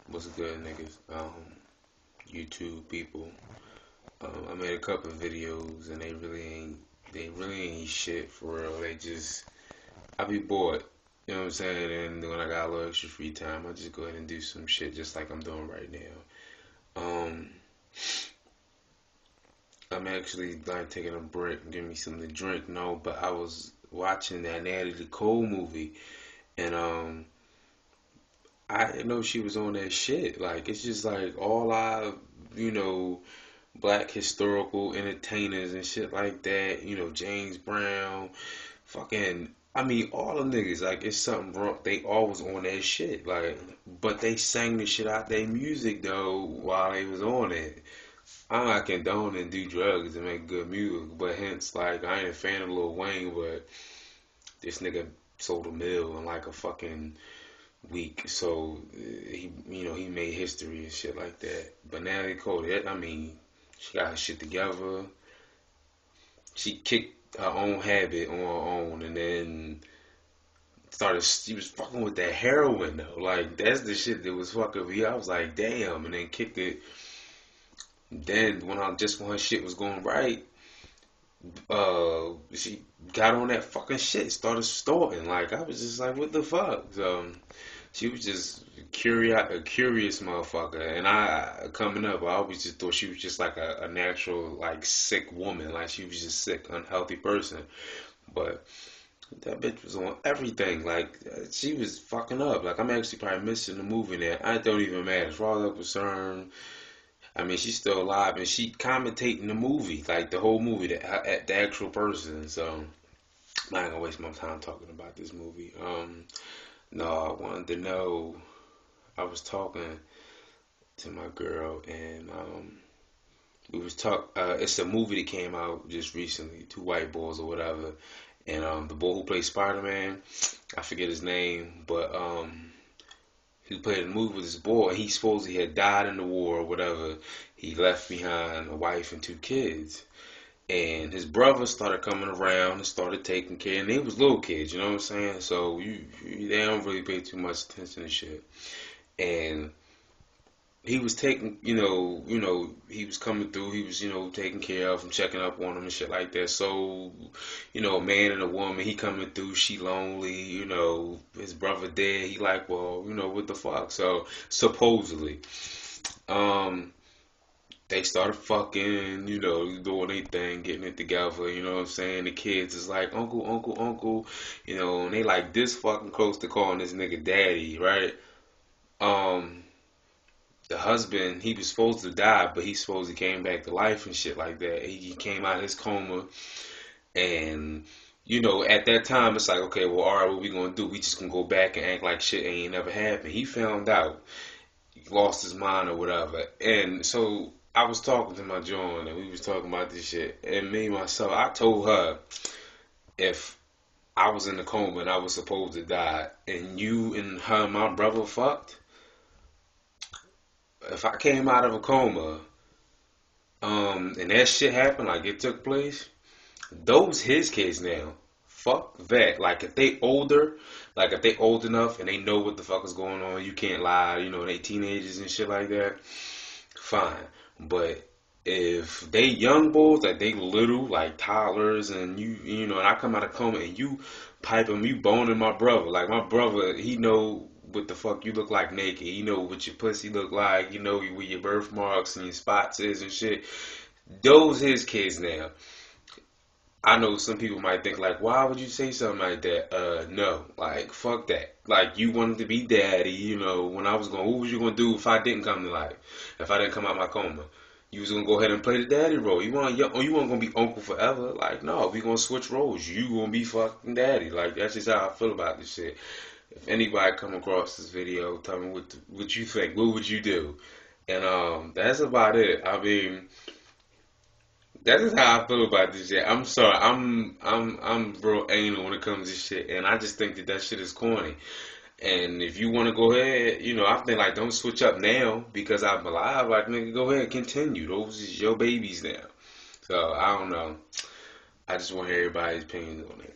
What's good, niggas? YouTube people. I made a couple of videos and they really ain't shit for real. I be bored. You know what I'm saying? And when I got a little extra free time, I just go ahead and do some shit just like I'm doing right now. Um, I'm actually like taking a break and giving me something to drink. No, but I was watching that Natalie Cole movie and I didn't know she was on that shit. Like it's just like all you know, black historical entertainers and shit like that. James Brown, fucking. I mean, all the niggas, like, it's something wrong. They always on that shit. Like, but they sang the shit out their music, though, while they was on it. I'm not condoning do drugs and make good music, but hence, like, I ain't a fan of Lil Wayne, but this nigga sold a mill in, like, a fucking week. So, he made history and shit like that. But now they called it, I mean, she got her shit together. She kicked her own habit on her own, and then she was fucking with that heroin though. Like that's the shit that was fucking me. I was like, damn, and then kicked it. Then when her shit was going right, she got on that fucking shit, started stalking. Like I was just like, what the fuck? So she was just a curious motherfucker. And I coming up, I always just thought she was just like a natural like sick woman. Like she was just sick, unhealthy person. But that bitch was on everything. Like she was fucking up. Like I'm actually probably missing the movie now. I don't even matter. As far as I'm concerned, I mean she's still alive and she commentating the movie, like the whole movie, the actual person. So I'm not gonna waste my time talking about this movie. No, I wanted to know. I was talking to my girl and we was talk. It's a movie that came out just recently, Two White Boys or whatever. And the boy who plays Spider Man, I forget his name, but he played in the movie with this boy. He supposedly had died in the war or whatever. He left behind a wife and two kids. And his brother started coming around and started taking care. And they was little kids, you know what I'm saying? So they don't really pay too much attention to shit. And he was taking, he was coming through. He was, taking care of him, checking up on him and shit like that. So, a man and a woman, he coming through. She lonely, his brother dead. He like, well, what the fuck? So supposedly, um, they started fucking, doing their thing, getting it together. You know what I'm saying? The kids is like, uncle, uncle, uncle, and they like this fucking close to calling this nigga daddy, right? Um the husband, he was supposed to die, but he supposed to came back to life and shit like that. He came out of his coma, and at that time, it's like, okay, well, all right, what we gonna do? We just gonna go back and act like shit ain't never happened. He found out, he lost his mind or whatever, and so I was talking to my John, and we was talking about this shit, and me myself, I told her if I was in the coma and I was supposed to die, and you and her, and my brother fucked. If I came out of a coma, and that shit happened, like it took place, those his kids now. Fuck that. Like if they older, like if they old enough and they know what the fuck is going on, you can't lie, they teenagers and shit like that, fine. But if they young boys, like they little, like toddlers, and and I come out of coma and you pipe them, you boning my brother. Like my brother, he know what the fuck you look like naked. He know what your pussy look like. You know where your birthmarks and your spots is and shit. Those his kids now. I know some people might think like, why would you say something like that? No, like fuck that. Like you wanted to be daddy, when I was going, what was you gonna do if I didn't come to life? If I didn't come out my coma? You was gonna go ahead and play the daddy role. You weren't gonna be uncle forever. Like no, we gonna switch roles. You gonna be fucking daddy. Like that's just how I feel about this shit. If anybody come across this video, tell me what you think. What would you do? And that's about it. I mean, that is how I feel about this shit. I'm sorry. I'm real anal when it comes to shit, and I just think that shit is corny. And if you want to go ahead, I think like don't switch up now because I'm alive. Like nigga, go ahead, continue. Those is your babies now. So I don't know. I just want to hear everybody's opinion on it.